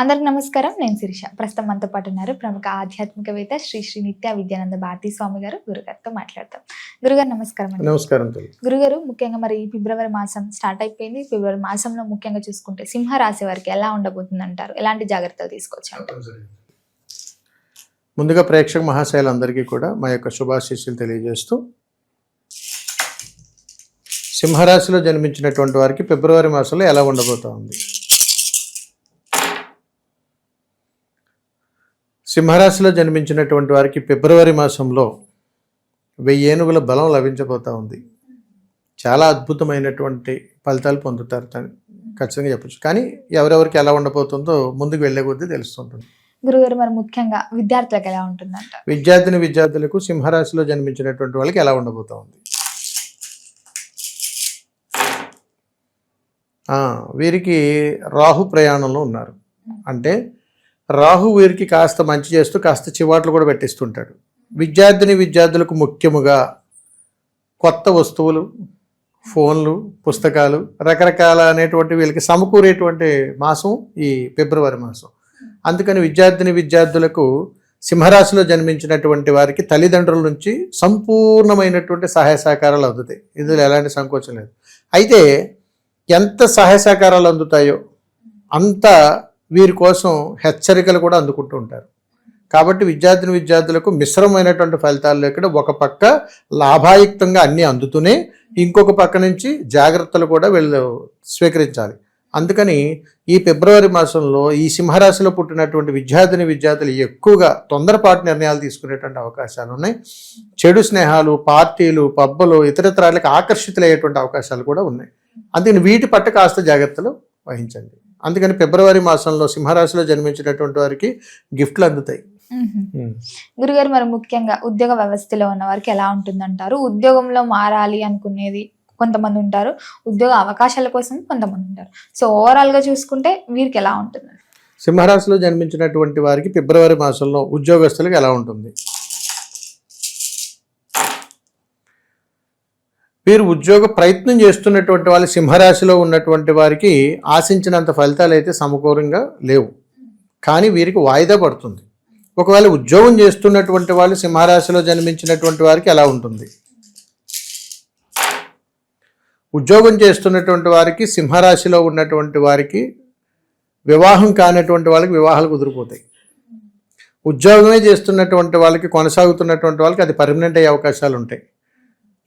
అందరికి నమస్కారం. నేను శిరీష. ప్రస్తుతం మనతో పాటు ఉన్నారు ప్రముఖ ఆధ్యాత్మికవేత్త శ్రీ శ్రీ నిత్య విద్యానంద భారతీ స్వామి గారు. గురుగారితో మాట్లాడతాం. గురుగారు నమస్కారం అండి. నమస్కారం. గురుగారు, ముఖ్యంగా మరి ఫిబ్రవరి మాసం స్టార్ట్ అయిపోయింది. ఫిబ్రవరి మాసంలో ముఖ్యంగా చూసుకుంటే సింహరాశి వారికి ఎలా ఉండబోతుంది అంటారు? ఎలాంటి జాగ్రత్తలు తీసుకోవచ్చు అంటారు? ముందుగా ప్రేక్షక మహాశయులందరికీ కూడా మా యొక్క శుభాశీస్సులు తెలియజేస్తూ, సింహరాశిలో జన్మించినటువంటి వారికి ఫిబ్రవరి మాసంలో ఎలా ఉండబోతా ఉంది. సింహరాశిలో జన్మించినటువంటి వారికి ఫిబ్రవరి మాసంలో 1000 ఏనుగుల బలం లభించబోతూ ఉంది. చాలా అద్భుతమైనటువంటి ఫలితాలు పొందుతారు ఖచ్చితంగా చెప్పచ్చు. కానీ ఎవరెవరికి ఎలా ఉండబోతుందో ముందుకు వెళ్ళే కొద్దీ తెలుస్తుంటుంది. గురుగారు, మరి ముఖ్యంగా విద్యార్థులకు ఎలా ఉంటుందంట? విద్యార్థులకు సింహరాశిలో జన్మించినటువంటి వాళ్ళకి ఎలా ఉండబోతా ఉంది. వీరికి రాహు ప్రయాణంలో ఉన్నారు. అంటే రాహు వీరికి కాస్త మంచి చేస్తూ కాస్త చివాట్లు కూడా పెట్టిస్తుంటాడు. విద్యార్థులకు ముఖ్యముగా కొత్త వస్తువులు, ఫోన్లు, పుస్తకాలు రకరకాల అనేటువంటి వీళ్ళకి సమకూరేటువంటి మాసం ఈ ఫిబ్రవరి మాసం. అందుకని విద్యార్థులకు సింహరాశిలో జన్మించినటువంటి వారికి తల్లిదండ్రుల నుంచి సంపూర్ణమైనటువంటి సహాయ సహకారాలు అందుతాయి. ఇందులో ఎలాంటి సంకోచం లేదు. అయితే ఎంత సహాయ సహకారాలు అందుతాయో అంత వీరి కోసం హెచ్చరికలు కూడా అందుకుంటూ ఉంటారు. కాబట్టి విద్యార్థులకు మిశ్రమైనటువంటి ఫలితాల్లో ఇక్కడ ఒక పక్క లాభాయుక్తంగా అన్నీ అందుతూనే ఇంకొక పక్క నుంచి జాగ్రత్తలు కూడా వీళ్ళు స్వీకరించాలి. అందుకని ఈ ఫిబ్రవరి మాసంలో ఈ సింహరాశిలో పుట్టినటువంటి విద్యార్థులు ఎక్కువగా తొందరపాటు నిర్ణయాలు తీసుకునేటువంటి అవకాశాలు ఉన్నాయి. చెడు స్నేహాలు, పార్టీలు, పబ్బులు, ఇతరత్రాలకు ఆకర్షితులయ్యేటువంటి అవకాశాలు కూడా ఉన్నాయి. అందుకని వీటి పట్ల కాస్త జాగ్రత్తలు వహించండి. అందుకని ఫిబ్రవరి మాసంలో సింహరాశిలో జన్మించినటువంటి వారికి గిఫ్ట్లు అందుతాయి. గురుగారు, మరి ముఖ్యంగా ఉద్యోగ వ్యవస్థలో ఉన్న వారికి ఎలా ఉంటుందంటారు? ఉద్యోగంలో మారాలి అనుకునేది కొంతమంది ఉంటారు, ఉద్యోగ అవకాశాల కోసం కొంతమంది ఉంటారు. సో ఓవరాల్ గా చూసుకుంటే వీరికి ఎలా ఉంటుంది? సింహరాశిలో జన్మించినటువంటి వారికి ఫిబ్రవరి మాసంలో ఉద్యోగస్తులకు ఎలా ఉంటుంది? వీరు ఉద్యోగ ప్రయత్నం చేస్తున్నటువంటి వాళ్ళు సింహరాశిలో ఉన్నటువంటి వారికి ఆశించినంత ఫలితాలు అయితే సమకూరంగా లేవు. కానీ వీరికి వాయిదా పడుతుంది. ఒకవేళ ఉద్యోగం చేస్తున్నటువంటి వాళ్ళు సింహరాశిలో జన్మించినటువంటి వారికి ఎలా ఉంటుంది? ఉద్యోగం చేస్తున్నటువంటి వారికి సింహరాశిలో ఉన్నటువంటి వారికి వివాహం కానటువంటి వాళ్ళకి వివాహాలు కుదిరిపోతాయి. ఉద్యోగమే చేస్తున్నటువంటి వాళ్ళకి, కొనసాగుతున్నటువంటి వాళ్ళకి అది పర్మనెంట్ అయ్యే అవకాశాలు ఉంటాయి.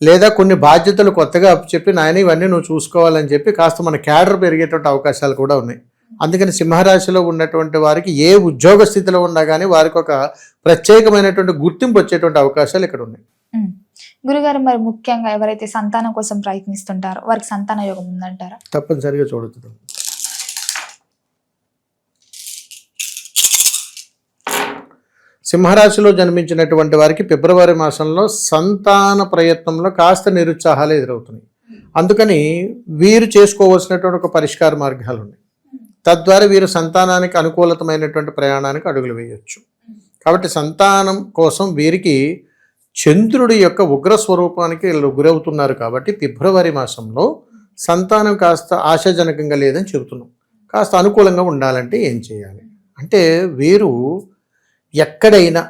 లేదా కొన్ని బాధ్యతలు కొత్తగా చెప్పి నాయన ఇవన్నీ నువ్వు చూసుకోవాలని చెప్పి కాస్త మన క్యాడర్ పెరిగేటువంటి అవకాశాలు కూడా ఉన్నాయి. అందుకని సింహరాశిలో ఉన్నటువంటి వారికి ఏ ఉద్యోగ స్థితిలో ఉన్నా కానీ వారికి ఒక ప్రత్యేకమైనటువంటి గుర్తింపు వచ్చేటువంటి అవకాశాలు ఇక్కడ ఉన్నాయి. గురుగారు, మరి ముఖ్యంగా ఎవరైతే సంతానం కోసం ప్రయత్నిస్తుంటారో వారికి సంతాన యోగం ఉందంటారా? తప్పనిసరిగా చూడొచ్చు. సింహరాశిలో జన్మించినటువంటి వారికి ఫిబ్రవరి మాసంలో సంతాన ప్రయత్నంలో కాస్త నిరుత్సాహాలు ఎదురవుతున్నాయి. అందుకని వీరు చేసుకోవాల్సినటువంటి ఒక పరిష్కార మార్గాలు ఉన్నాయి. తద్వారా వీరు సంతానానికి అనుకూలతమైనటువంటి ప్రయాణానికి అడుగులు వేయవచ్చు. కాబట్టి సంతానం కోసం వీరికి చంద్రుడి యొక్క ఉగ్ర స్వరూపానికి గురవుతున్నారు. కాబట్టి ఫిబ్రవరి మాసంలో సంతానం కాస్త ఆశాజనకంగా లేదని చెబుతున్నాం. కాస్త అనుకూలంగా ఉండాలంటే ఏం చేయాలి అంటే, వీరు ఎక్కడైనా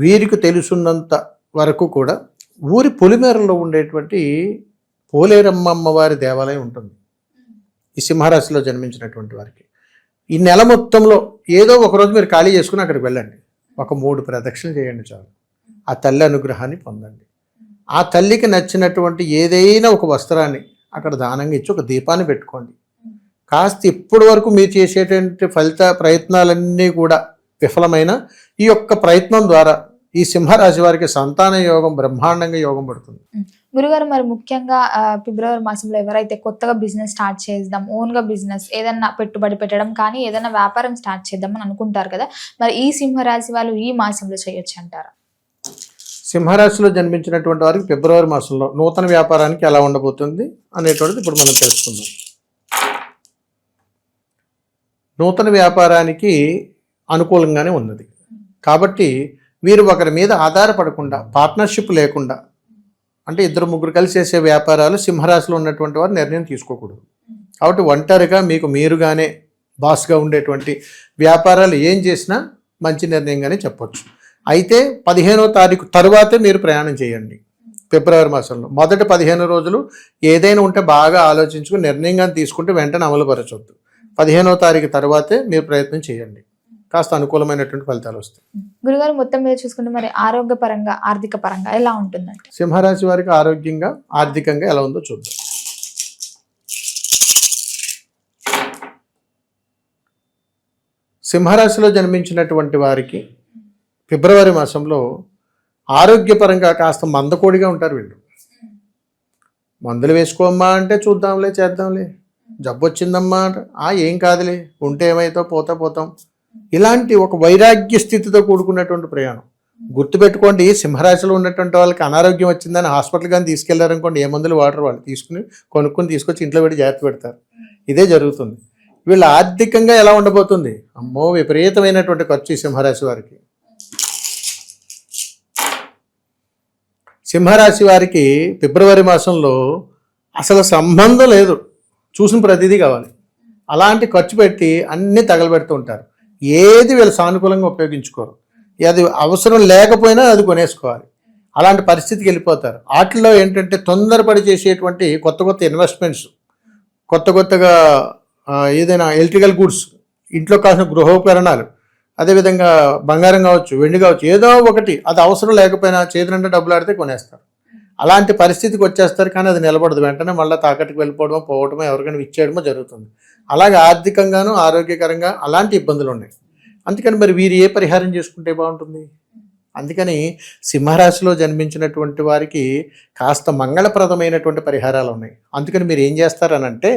వీరికి తెలుసున్నంత వరకు కూడా ఊరి పొలిమేరలో ఉండేటువంటి పోలేరమ్మమ్మ వారి దేవాలయం ఉంటుంది ఈ సింహరాశిలో జన్మించినటువంటి వారికి. ఈ నెల మొత్తంలో ఏదో ఒకరోజు మీరు ఖాళీ చేసుకుని అక్కడికి వెళ్ళండి. ఒక 3 ప్రదక్షిణలు చేయండి చాలు. ఆ తల్లి అనుగ్రహాన్ని పొందండి. ఆ తల్లికి నచ్చినటువంటి ఏదైనా ఒక వస్త్రాన్ని అక్కడ దానంగా ఇచ్చి ఒక దీపాన్ని పెట్టుకోండి. కాస్త ఇప్పటి వరకు మీరు చేసేటువంటి ప్రయత్నాలన్నీ కూడా విఫలమైన ఈ యొక్క ప్రయత్నం ద్వారా ఈ సింహరాశి వారికి సంతాన యోగం బ్రహ్మాండంగా యోగం పడుతుంది. గురుగారు, మరి ముఖ్యంగా ఫిబ్రవరి మాసంలో ఎవరైతే కొత్తగా బిజినెస్ స్టార్ట్ చేద్దాం, ఓన్గా బిజినెస్ ఏదన్నా పెట్టుబడి పెట్టడం కానీ ఏదైనా వ్యాపారం స్టార్ట్ చేద్దాం అని అనుకుంటారు కదా, మరి ఈ సింహరాశి వాళ్ళు ఈ మాసంలో చేయొచ్చు అంటారా? సింహరాశిలో జన్మించినటువంటి వారికి ఫిబ్రవరి మాసంలో నూతన వ్యాపారానికి ఎలా ఉండబోతుంది అనేటువంటిది ఇప్పుడు మనం తెలుసుకుందాం. నూతన వ్యాపారానికి అనుకూలంగానే ఉన్నది. కాబట్టి వీరు ఒకరి మీద ఆధారపడకుండా, పార్ట్నర్షిప్ లేకుండా, అంటే 2-3 కలిసి చేసే వ్యాపారాలు సింహరాశిలో ఉన్నటువంటి వారు నిర్ణయం తీసుకోకూడదు. కాబట్టి ఒంటరిగా మీరుగానే బాస్గా ఉండేటువంటి వ్యాపారాలు ఏం చేసినా మంచి నిర్ణయంగానే చెప్పొచ్చు. అయితే 15వ తారీఖు తరువాతే మీరు ప్రయాణం చేయండి. ఫిబ్రవరి మాసంలో మొదటి 15 రోజులు ఏదైనా ఉంటే బాగా ఆలోచించుకుని నిర్ణయంగా తీసుకుంటే వెంటనే అమలుపరచొద్దు. 15వ తారీఖు తర్వాతే మీరు ప్రయత్నం చేయండి, కాస్త అనుకూలమైనటువంటి ఫలితాలు వస్తాయి. గురుగారు మొత్తం మీద చూసుకుంటే మరి ఆరోగ్యపరంగా ఆర్థిక పరంగా ఎలా ఉంటుందంటే? సింహరాశి వారికి ఆరోగ్యంగా ఆర్థికంగా ఎలా ఉందో చూద్దాం. సింహరాశిలో జన్మించినటువంటి వారికి ఫిబ్రవరి మాసంలో ఆరోగ్యపరంగా కాస్త మందకోడిగా ఉంటారు వీళ్ళు. మందులు వేసుకోమ్మా అంటే చూద్దాంలే చేద్దాంలే, జబ్బు వచ్చిందమ్మా అంటే ఏం కాదులే, ఉంటే ఏమైతే పోతాం, ఇలాంటి ఒక వైరాగ్య స్థితితో కూడుకున్నటువంటి ప్రయాణం. గుర్తుపెట్టుకోండి, సింహరాశిలో ఉన్నటువంటి వాళ్ళకి అనారోగ్యం వచ్చిందని హాస్పిటల్ కానీ తీసుకెళ్లారనుకోండి, ఏ మందులు వాడరు వాళ్ళు, కొనుక్కొని తీసుకొచ్చి ఇంట్లో పెట్టి జాగ్రత్త పెడతారు. ఇదే జరుగుతుంది. వీళ్ళ ఆర్థికంగా ఎలా ఉండబోతుంది? అమ్మో, విపరీతమైనటువంటి ఖర్చు ఈ సింహరాశి వారికి. సింహరాశి వారికి ఫిబ్రవరి మాసంలో అసలు సంబంధం లేదు, చూసిన ప్రతిదీ కావాలి, అలాంటి ఖర్చు పెట్టి అన్నీ తగలబెడుతూ ఉంటారు. ఏది వీళ్ళు సానుకూలంగా ఉపయోగించుకోరు, అది అవసరం లేకపోయినా అది కొనేసుకోవాలి, అలాంటి పరిస్థితికి వెళ్ళిపోతారు. వాటిలో ఏంటంటే తొందరపడి చేసేటువంటి కొత్త ఇన్వెస్ట్మెంట్స్, కొత్తగా ఏదైనా ఎలక్ట్రికల్ గుడ్స్, ఇంట్లో కాసిన గృహోపకరణాలు, అదేవిధంగా బంగారం కావచ్చు, వెండి కావచ్చు, ఏదో ఒకటి అది అవసరం లేకపోయినా చేతి నిండా డబ్బులు ఆడితే కొనేస్తారు. అలాంటి పరిస్థితికి వచ్చేస్తారు, కానీ అది నిలబడదు. వెంటనే మళ్ళీ తాకట్టుకు వెళ్ళిపోవడమో పోవడమో ఎవరికైనా ఇచ్చేయడమో జరుగుతుంది. అలాగే ఆర్థికంగాను ఆరోగ్యకరంగా అలాంటి ఇబ్బందులు ఉన్నాయి. అందుకని మరి వీరు ఏ పరిహారం చేసుకుంటే బాగుంటుంది? అందుకని సింహరాశిలో జన్మించినటువంటి వారికి కాస్త మంగళప్రదమైనటువంటి పరిహారాలు ఉన్నాయి. అందుకని మీరు ఏం చేస్తారనంటే,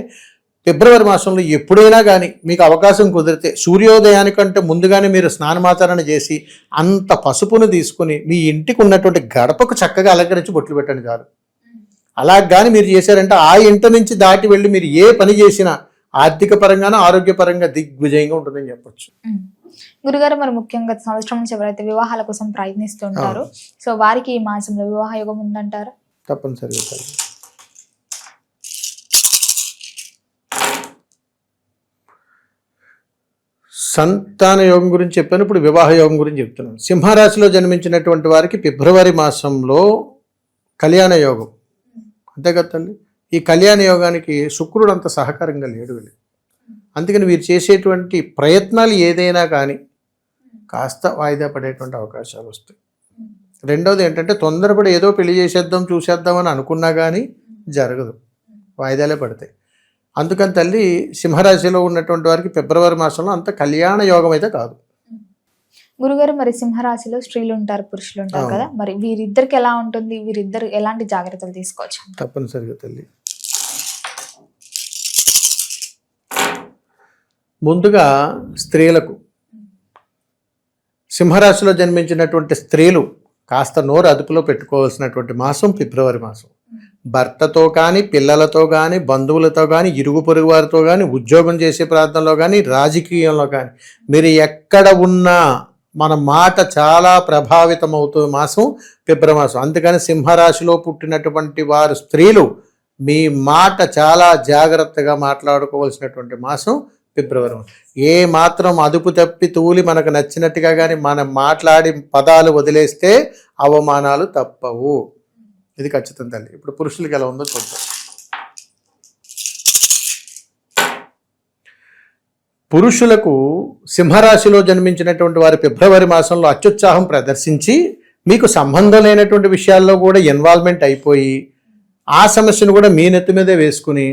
ఫిబ్రవరి మాసంలో ఎప్పుడైనా కానీ మీకు అవకాశం కుదిరితే సూర్యోదయానికంటే ముందుగానే మీరు స్నానమాచరణ చేసి అంత పసుపును తీసుకుని మీ ఇంటికి ఉన్నటువంటి గడపకు చక్కగా అలంకరించి బొట్లు పెట్టండి చాలు. అలా కానీ మీరు చేశారంటే ఆ ఇంటి నుంచి దాటి వెళ్ళి మీరు ఏ పని చేసినా ఆర్థిక పరంగానూ ఆరోగ్యపరంగా దిగ్విజయంగా ఉంటుందని చెప్పొచ్చు. గురుగారు, మరి ముఖ్యంగా సంవత్సరం నుంచి ఎవరైతే వివాహాల కోసం ప్రయత్నిస్తుంటారో సో వారికి ఈ మాసంలో వివాహ యోగం ఉందంటారా? తప్పనిసరిగా. సంతాన యోగం గురించి చెప్పాను, ఇప్పుడు వివాహ యోగం గురించి చెప్తున్నాను. సింహరాశిలో జన్మించినటువంటి వారికి ఫిబ్రవరి మాసంలో కళ్యాణ యోగం. అంతే కదా తల్లి, ఈ కళ్యాణ యోగానికి శుక్రుడు అంత సహకారంగా లేడు వీళ్ళు. అందుకని వీరు చేసేటువంటి ప్రయత్నాలు ఏదైనా కానీ కాస్త వాయిదా పడేటువంటి అవకాశాలు వస్తాయి. రెండవది ఏంటంటే, తొందరపడి ఏదో పెళ్లి చూసేద్దాం అని అనుకున్నా కానీ జరగదు, వాయిదాలే పడతాయి. అందుకని తల్లి, సింహరాశిలో ఉన్నటువంటి వారికి ఫిబ్రవరి మాసంలో అంత కళ్యాణ యోగం అయితే కాదు. గురుగారు, మరి సింహరాశిలో స్త్రీలు ఉంటారు, పురుషులు ఉంటారు కదా, మరి వీరిద్దరికి ఎలా ఉంటుంది? వీరిద్దరు ఎలాంటి జాగ్రత్తలు తీసుకోవచ్చు? తప్పనిసరిగా తల్లి, ముందుగా స్త్రీలకు, సింహరాశిలో జన్మించినటువంటి స్త్రీలు కాస్త నోరు అదుపులో పెట్టుకోవాల్సినటువంటి మాసం ఫిబ్రవరి మాసం. భర్తతో కానీ, పిల్లలతో కానీ, బంధువులతో కానీ, ఇరుగు పొరుగు వారితో కానీ, ఉద్యోగం చేసే ప్రాంతంలో కానీ, రాజకీయంలో కానీ మీరు ఎక్కడ ఉన్నా మన మాట చాలా ప్రభావితం అవుతున్న మాసం ఫిబ్రవరి మాసం. అందుకని సింహరాశిలో పుట్టినటువంటి వారు స్త్రీలు మీ మాట చాలా జాగ్రత్తగా మాట్లాడుకోవాల్సినటువంటి మాసం ఫిబ్రవరి మాసం. ఏ మాత్రం అదుపు తప్పి తూలి మనకు నచ్చినట్టుగా కానీ మనం మాట్లాడి పదాలు వదిలేస్తే అవమానాలు తప్పవు. ఇది ఖచ్చితం తల్లి. ఇప్పుడు పురుషులకి ఎలా ఉందో చూద్దాం. పురుషులకు సింహరాశిలో జన్మించినటువంటి వారి ఫిబ్రవరి మాసంలో అత్యుత్సాహం ప్రదర్శించి మీకు సంబంధం లేనటువంటి విషయాల్లో కూడా ఇన్వాల్వ్మెంట్ అయిపోయి ఆ సమస్యను కూడా మీ నెత్తి మీదే వేసుకుని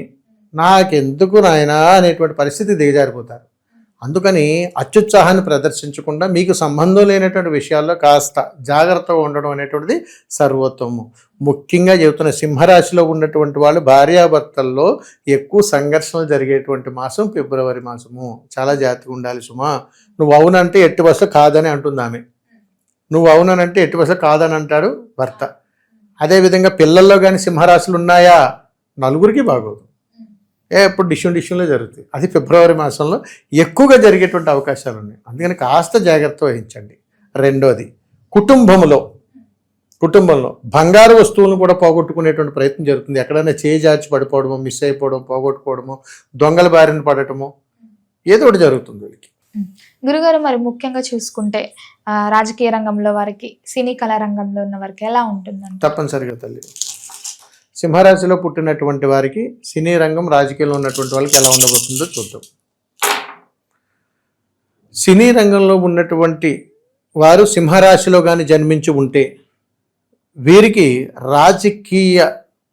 నాకెందుకు నాయనా అనేటువంటి పరిస్థితి దిగజారిపోతారు. అందుకని అత్యుత్సాహాన్ని ప్రదర్శించకుండా మీకు సంబంధం లేనటువంటి విషయాల్లో కాస్త జాగ్రత్తగా ఉండడం అనేటువంటిది సర్వోత్తమం. ముఖ్యంగా చెబుతున్న సింహరాశిలో ఉన్నటువంటి వాళ్ళు భార్యాభర్తల్లో ఎక్కువ సంఘర్షణలు జరిగేటువంటి మాసం ఫిబ్రవరి మాసము. చాలా జాగ్రత్తగా ఉండాలి సుమా. నువ్వు అవునంటే ఎట్టి బస్సు కాదని అంటుంది ఆమె, నువ్వు అవునంటే ఎట్టి బస్సు కాదని అంటాడు భర్త. అదేవిధంగా పిల్లల్లో కానీ సింహరాశులు ఉన్నాయా, నలుగురికి బాగోదు, ఎప్పుడు డిష్యూన్లో జరుగుతాయి. అది ఫిబ్రవరి మాసంలో ఎక్కువగా జరిగేటువంటి అవకాశాలు ఉన్నాయి. అందుకని కాస్త జాగ్రత్త వహించండి. రెండోది, కుటుంబంలో బంగారు వస్తువులను కూడా పోగొట్టుకునేటువంటి ప్రయత్నం జరుగుతుంది. ఎక్కడైనా చేజార్చి పడిపోవడము, మిస్ అయిపోవడం, పోగొట్టుకోవడము, దొంగల బారిన పడటము, ఏదో ఒకటి జరుగుతుంది వీళ్ళకి. గురుగారు మరి ముఖ్యంగా చూసుకుంటే రాజకీయ రంగంలో వారికి, సినీ కళా రంగంలో ఉన్న వారికి ఎలా ఉంటుందంట? తప్పనిసరిగా తల్లి, సింహరాశిలో పుట్టినటువంటి వారికి సినీ రంగం, రాజకీయంలో ఉన్నటువంటి వాళ్ళకి ఎలా ఉండబోతుందో చూద్దాం. సినీ రంగంలో ఉన్నటువంటి వారు సింహరాశిలో కానీ జన్మించి ఉంటే వీరికి రాజకీయ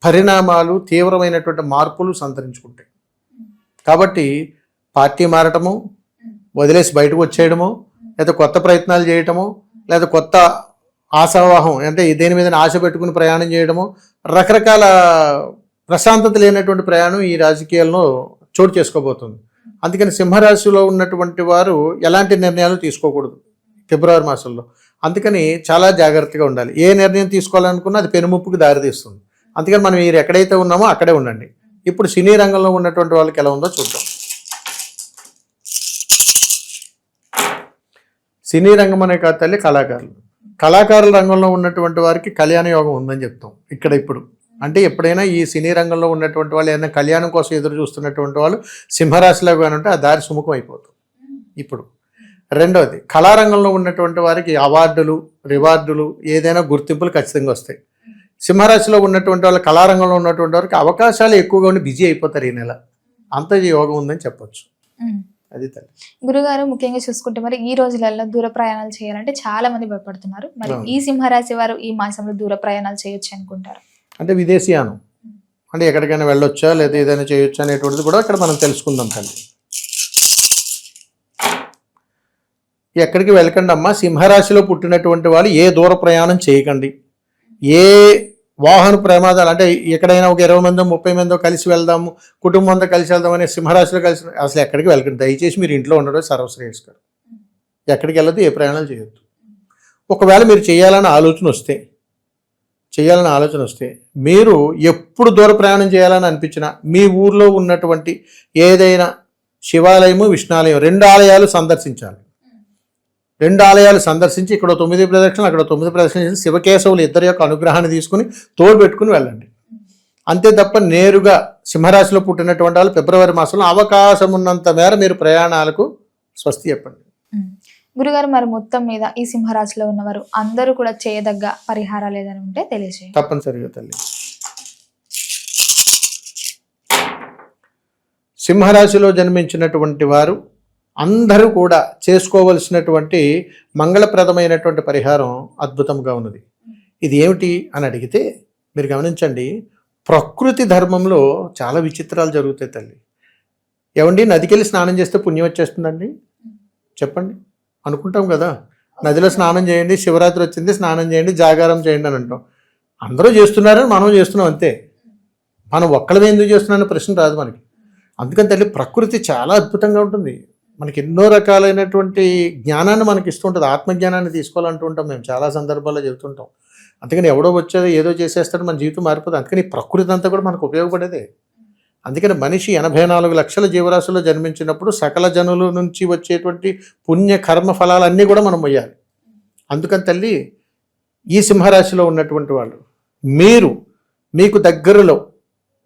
పరిణామాలు, తీవ్రమైనటువంటి మార్పులు సంతరించుకుంటాయి. కాబట్టి పార్టీ మారటము, వదిలేసి బయటకు వచ్చేయడము, లేదా కొత్త ప్రయత్నాలు చేయటము, లేదా కొత్త ఆశావాహం అంటే దేని మీద ఆశ పెట్టుకుని ప్రయాణం చేయడము, రకరకాల ప్రశాంతత లేనటువంటి ప్రయాణం ఈ రాజకీయాల్లో చోటు చేసుకోబోతుంది. అందుకని సింహరాశిలో ఉన్నటువంటి వారు ఎలాంటి నిర్ణయాలు తీసుకోకూడదు ఫిబ్రవరి మాసంలో. అందుకని చాలా జాగ్రత్తగా ఉండాలి. ఏ నిర్ణయం తీసుకోవాలనుకున్నా అది పెనుముప్పుకి దారితీస్తుంది. అందుకని మనం మీరు ఎక్కడైతే ఉన్నామో అక్కడే ఉండండి. ఇప్పుడు సినీ రంగంలో ఉన్నటువంటి వాళ్ళకి ఎలా ఉందో చూద్దాం. సినీ రంగం అనే కాదు తల్లి, కళాకారుల రంగంలో ఉన్నటువంటి వారికి కళ్యాణ యోగం ఉందని చెప్తాం ఇక్కడ ఇప్పుడు. అంటే ఎప్పుడైనా ఈ సినీ రంగంలో ఉన్నటువంటి వాళ్ళు ఏదైనా కళ్యాణం కోసం ఎదురు చూస్తున్నటువంటి వాళ్ళు సింహరాశిలో కానీ ఉంటే ఆ దారి సుముఖం అయిపోతుంది ఇప్పుడు. రెండవది, కళారంగంలో ఉన్నటువంటి వారికి అవార్డులు, రివార్డులు, ఏదైనా గుర్తింపులు ఖచ్చితంగా వస్తాయి. సింహరాశిలో ఉన్నటువంటి వాళ్ళు, కళారంగంలో ఉన్నటువంటి వారికి అవకాశాలు ఎక్కువగా ఉండి బిజీ అయిపోతారు ఈ నెల. అంత యోగం ఉందని చెప్పొచ్చు. అది తల్లి. గురుగారు ముఖ్యంగా చూసుకుంటే మరి ఈ రోజులలో దూర ప్రయాణాలు చేయాలంటే చాలా మంది భయపడుతున్నారు. మరి ఈ సింహరాశి వారు ఈ మాసంలో దూర ప్రయాణాలు చేయొచ్చు అనుకుంటారు? అంటే విదేశీయానం అంటే ఎక్కడికైనా వెళ్ళొచ్చా లేదా ఏదైనా చేయొచ్చా అనేటువంటిది కూడా ఇక్కడ మనం తెలుసుకుందాం తల్లి. ఎక్కడికి వెళ్ళకండి అమ్మా. సింహరాశిలో పుట్టినటువంటి వాళ్ళు ఏ దూర ప్రయాణం చేయకండి. ఏ వాహన ప్రమాదాలు అంటే ఎక్కడైనా ఒక 20 మందో 30 మందో కలిసి వెళ్దాము, కుటుంబంతో కలిసి వెళ్దాం అనే సింహరాశిలో కలిసి అసలు ఎక్కడికి వెళ్ళకండి. దయచేసి మీరు ఇంట్లో ఉండడం సర్వశ్రేయస్కరం. ఎక్కడికి వెళ్ళదు, ఏ ప్రయాణాలు చేయొద్దు. ఒకవేళ మీరు చేయాలని ఆలోచన వస్తే మీరు ఎప్పుడు దూర ప్రయాణం చేయాలని అనిపించినా మీ ఊర్లో ఉన్నటువంటి ఏదైనా శివాలయము, విష్ణాలయం 2 ఆలయాలు సందర్శించాలి. 2 ఆలయాలు సందర్శించి ఇక్కడ 9 ప్రదక్షిణలు, అక్కడ 9 ప్రదక్షిణలు చేసి శివకేశవులు ఇద్దరి యొక్క అనుగ్రహాన్ని తీసుకుని తోడు పెట్టుకుని వెళ్ళండి. అంతే తప్ప నేరుగా సింహరాశిలో పుట్టినటువంటి వాళ్ళు ఫిబ్రవరి మాసంలో అవకాశం ఉన్నంత మేర మీరు ప్రయాణాలకు స్వస్తి చెప్పండి. గురుగారు మరి మొత్తం మీద ఈ సింహరాశిలో ఉన్నవారు అందరూ కూడా చేయదగ్గ పరిహారాలు ఏదైనా ఉంటే తెలియజేయండి. తప్పనిసరిగా తల్లి. సింహరాశిలో జన్మించినటువంటి వారు అందరూ కూడా చేసుకోవలసినటువంటి మంగళప్రదమైనటువంటి పరిహారం అద్భుతంగా ఉన్నది. ఇది ఏమిటి అని అడిగితే మీరు గమనించండి, ప్రకృతి ధర్మంలో చాలా విచిత్రాలు జరుగుతాయి తల్లి. ఏమండి, నదికెళ్ళి స్నానం చేస్తే పుణ్యం వచ్చేస్తుందండి? చెప్పండి. అనుకుంటాం కదా, నదిలో స్నానం చేయండి, శివరాత్రి వచ్చింది స్నానం చేయండి, జాగారం చేయండి అని అంటాం. అందరూ చేస్తున్నారని మనం చేస్తున్నాం అంతే. మనం ఒక్కళ్ళమే ఎందుకు చేస్తున్నామని ప్రశ్న రాదు మనకి. అందుకని తల్లి, ప్రకృతి చాలా అద్భుతంగా ఉంటుంది. మనకి ఎన్నో రకాలైనటువంటి జ్ఞానాన్ని మనకి ఇస్తూ ఉంటుంది. ఆత్మజ్ఞానాన్ని తీసుకోవాలంటూ ఉంటాం మేము చాలా సందర్భాల్లో చెబుతుంటాం. అందుకని ఎవడో వచ్చేది ఏదో చేసేస్తాడు, మన జీవితం మారిపోతుంది. అందుకని ప్రకృతి అంతా కూడా మనకు ఉపయోగపడేదే. అందుకని మనిషి 84 లక్షల జీవరాశుల్లో జన్మించినప్పుడు సకల జనుల నుంచి వచ్చేటువంటి పుణ్య కర్మ ఫలాలన్నీ కూడా మనం మొయ్యాలి. అందుకని తల్లి, ఈ సింహరాశిలో ఉన్నటువంటి వాళ్ళు మీకు దగ్గరలో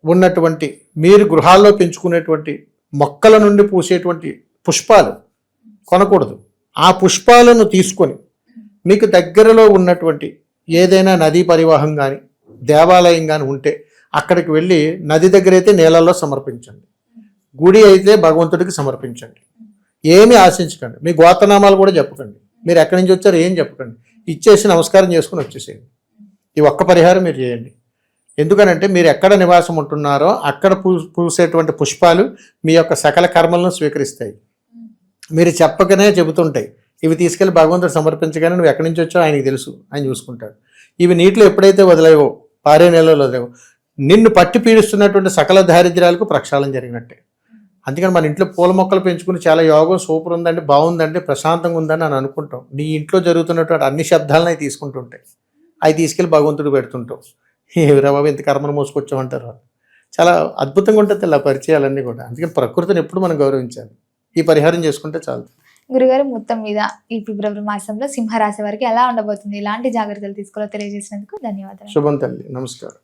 ఉన్నటువంటి మీరు గృహాల్లో పెంచుకునేటువంటి మొక్కల నుండి పూసేటువంటి పుష్పాలు కొనకూడదు. ఆ పుష్పాలను తీసుకొని మీకు దగ్గరలో ఉన్నటువంటి ఏదైనా నదీ పరివాహం కానీ దేవాలయం కానీ ఉంటే అక్కడికి వెళ్ళి నది దగ్గర అయితే నీళ్ళల్లో సమర్పించండి, గుడి అయితే భగవంతుడికి సమర్పించండి. ఏమీ ఆశించకండి, మీ గోత్రనామాలు కూడా చెప్పకండి, మీరు ఎక్కడి నుంచి వచ్చారో ఏం చెప్పకండి, ఇచ్చేసి నమస్కారం చేసుకుని వచ్చేసేయండి. ఈ ఒక్క పరిహారం మీరు చేయండి. ఎందుకనంటే మీరు ఎక్కడ నివాసం ఉంటున్నారో అక్కడ పూసేటువంటి పుష్పాలు మీ యొక్క సకల కర్మలను స్వీకరిస్తాయి. మీరు చెప్పకనే చెబుతుంటాయి, ఇవి తీసుకెళ్ళి భగవంతుడు సమర్పించగానే నువ్వు ఎక్కడి నుంచి వచ్చావు ఆయనకి తెలుసు, ఆయన చూసుకుంటాడు. ఇవి నీటిలో ఎప్పుడైతే వదిలేవో, పారే నీళ్ళలో వదిలేవో, నిన్ను పట్టి పీడిస్తున్నటువంటి సకల దారిద్ర్యాలకు ప్రక్షాళన జరిగినట్టే. అందుకని మన ఇంట్లో పూల మొక్కలు పెంచుకుని చాలా యోగం సూపర్ ఉందండి, బాగుందండి, ప్రశాంతంగా ఉందని అని అనుకుంటాం. నీ ఇంట్లో జరుగుతున్నటువంటి అన్ని శబ్దాలను అవి తీసుకుంటుంటాయి, అవి తీసుకెళ్ళి భగవంతుడు పెడుతుంటాం. ఏమిరా బాబు ఇంత కర్మను మోసుకొచ్చామంటారు. చాలా అద్భుతంగా ఉంటుంది ఇలా పరిచయాలన్నీ కూడా. అందుకని ప్రకృతిని ఎప్పుడు మనం గౌరవించాలి. ఈ పరిహారం చేసుకుంటే చాలు. గురుగారు, మొత్తం మీద ఈ ఫిబ్రవరి మాసంలో సింహరాశి వారికి ఎలా ఉండబోతుంది, ఇలాంటి జాగ్రత్తలు తీసుకోవాలో తెలియజేసినందుకు ధన్యవాదాలు. శుభం తల్లి, నమస్కారం.